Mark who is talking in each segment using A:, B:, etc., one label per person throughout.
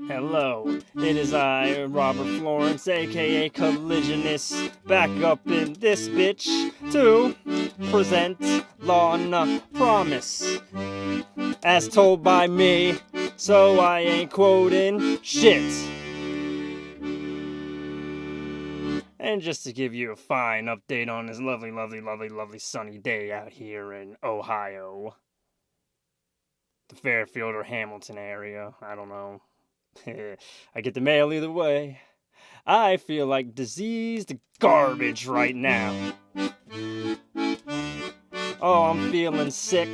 A: Hello, it is I, Robert Florence, aka Collisionist, back up in this bitch to present Law and Promise, as told by me, so I ain't quoting shit. And just to give you a fine update on this lovely sunny day out here in Ohio, the Fairfield or Hamilton area, I don't know. I get the mail either way. I feel like diseased garbage right now. Oh, I'm feeling sick.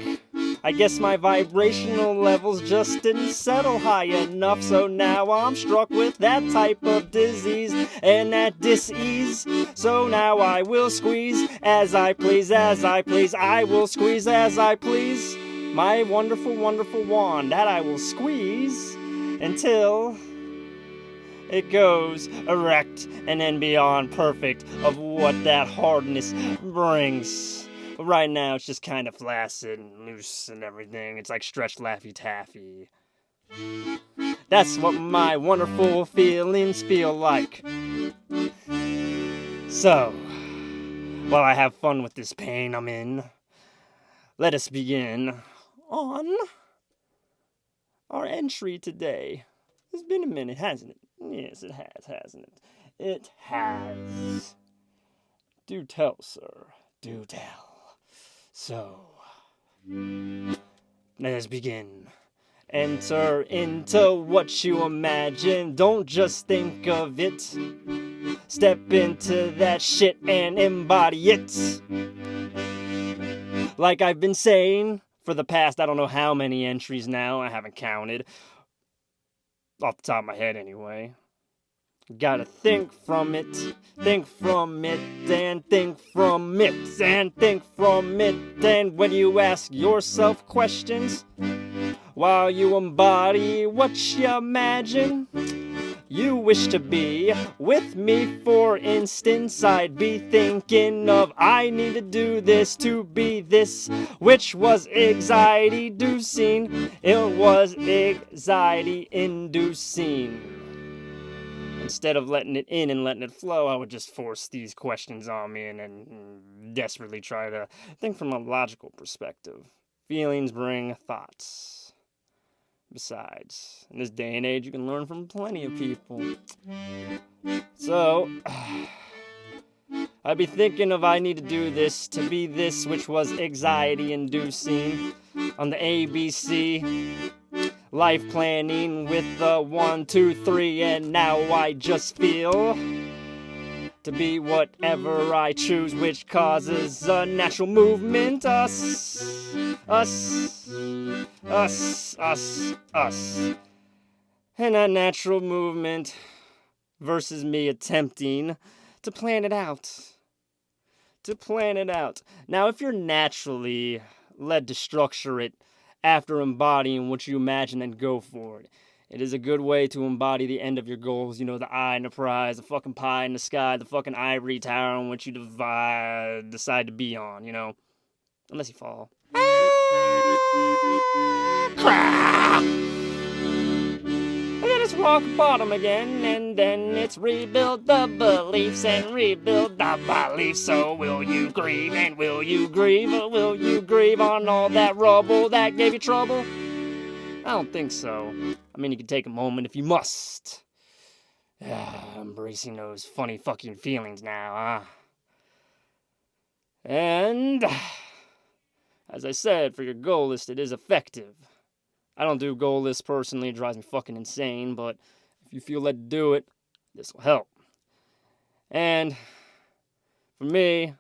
A: I guess my vibrational levels just didn't settle high enough, so now I'm struck with that type of disease and that dis-ease. So now I will squeeze as I please, I will squeeze as I please. My wonderful wand that I will squeeze until it goes erect and then beyond perfect of what that hardness brings. But right now it's just kind of flaccid and loose and everything. It's like stretched Laffy Taffy. That's what my wonderful feelings feel like. So, while I have fun with this pain I'm in, let us begin on our entry today. It's been a minute, hasn't it? Yes, it has, hasn't it? It has. Do tell, sir. Do tell. So, let us begin. Enter into what you imagine. Don't just think of it. Step into that shit and embody it. Like I've been saying for the past, I don't know how many entries now. I haven't counted. Off the top of my head, anyway. Gotta think from it, and think from it, and think from it. And when you ask yourself questions, while you embody what you imagine you wish to be with me, for instance, I'd be thinking of I need to do this to be this, which was anxiety-inducing. It was anxiety-inducing. Instead of letting it in and letting it flow, I would just force these questions on me and desperately try to think from a logical perspective. Feelings bring thoughts. Besides, in this day and age, you can learn from plenty of people. So, I'd be thinking of I need to do this to be this, which was anxiety-inducing. On the ABC, life planning with the 1, 2, 3, and now I just feel to be whatever I choose, which causes a natural movement. Us. And that natural movement versus me attempting to plan it out. Now, if you're naturally led to structure it after embodying what you imagine, then go for it. It is a good way to embody the end of your goals. You know, the eye and the prize, the fucking pie in the sky, the fucking ivory tower on which you decide to be on, you know. Unless you fall. And then it's rock bottom again, and then it's rebuild the beliefs and rebuild the beliefs. So will you grieve, and will you grieve, or will you grieve on all that rubble that gave you trouble? I don't think so. I mean, you can take a moment if you must. Embracing those funny fucking feelings now, huh? And, as I said, for your goal list, it is effective. I don't do goal lists personally, it drives me fucking insane, but if you feel led to do it, this will help. And, for me,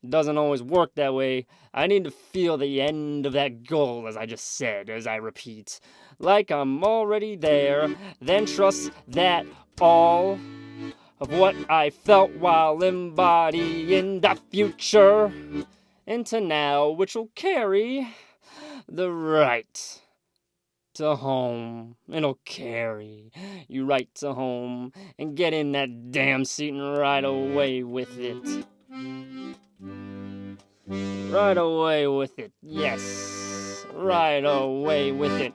A: it doesn't always work that way. I need to feel the end of that goal, as I just said, as I repeat. Like I'm already there, then trust that all of what I felt while embodying the future into now, which will carry the right to home. It'll carry you right to home and get in that damn seat and ride away with it. Right away with it, yes. Right away with it.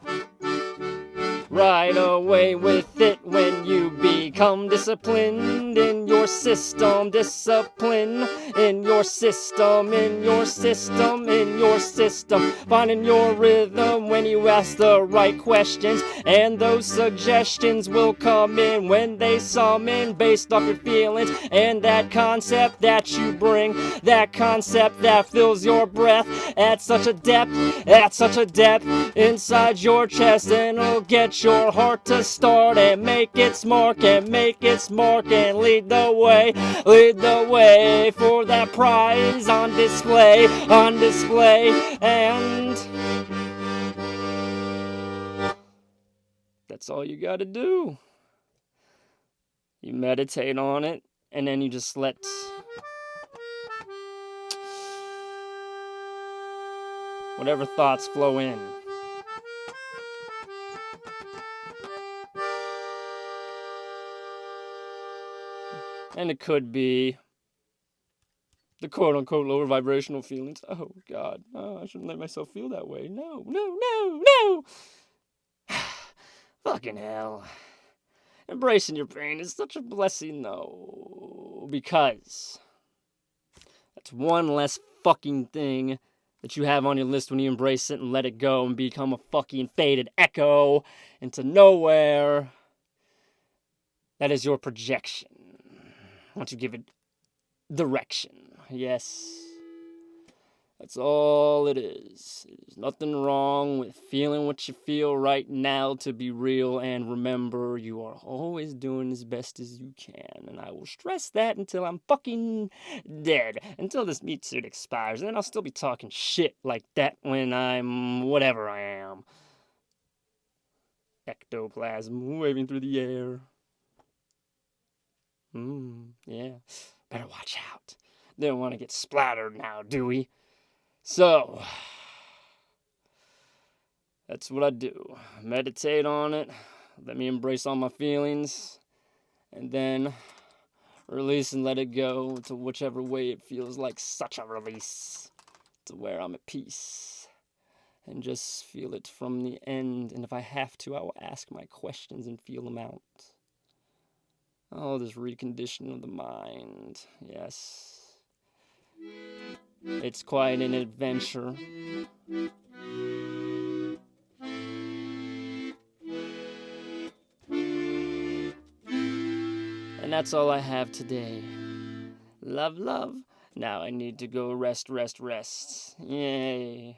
A: right away with it when you become disciplined in your system. Discipline in your system, in your system, in your system. Finding your rhythm when you ask the right questions, and those suggestions will come in when they summon based off your feelings and that concept that you bring, that concept that fills your breath at such a depth inside your chest, and it'll get your heart to start and make its mark and lead the way for that prize on display, and that's all you gotta do. You meditate on it, and then you just let whatever thoughts flow in. And it could be the quote-unquote lower vibrational feelings. Oh, God. Oh, I shouldn't let myself feel that way. No. Fucking hell. Embracing your pain is such a blessing, though. Because that's one less fucking thing that you have on your list when you embrace it and let it go and become a fucking faded echo into nowhere. That is your projection. Once you give it direction. Yes. That's all it is. There's nothing wrong with feeling what you feel right now to be real, and remember, you are always doing as best as you can, and I will stress that until I'm fucking dead, until this meat suit expires, and then I'll still be talking shit like that when I'm whatever I am. Ectoplasm waving through the air. Yeah. Better watch out. Don't want to get splattered now, do we? So, that's what I do. Meditate on it. Let me embrace all my feelings. And then release and let it go to whichever way it feels like such a release. To where I'm at peace. And just feel it from the end. And if I have to, I will ask my questions and feel them out. Oh, this reconditioning of the mind. Yes. It's quite an adventure. And that's all I have today. Love. Now I need to go rest. Yay.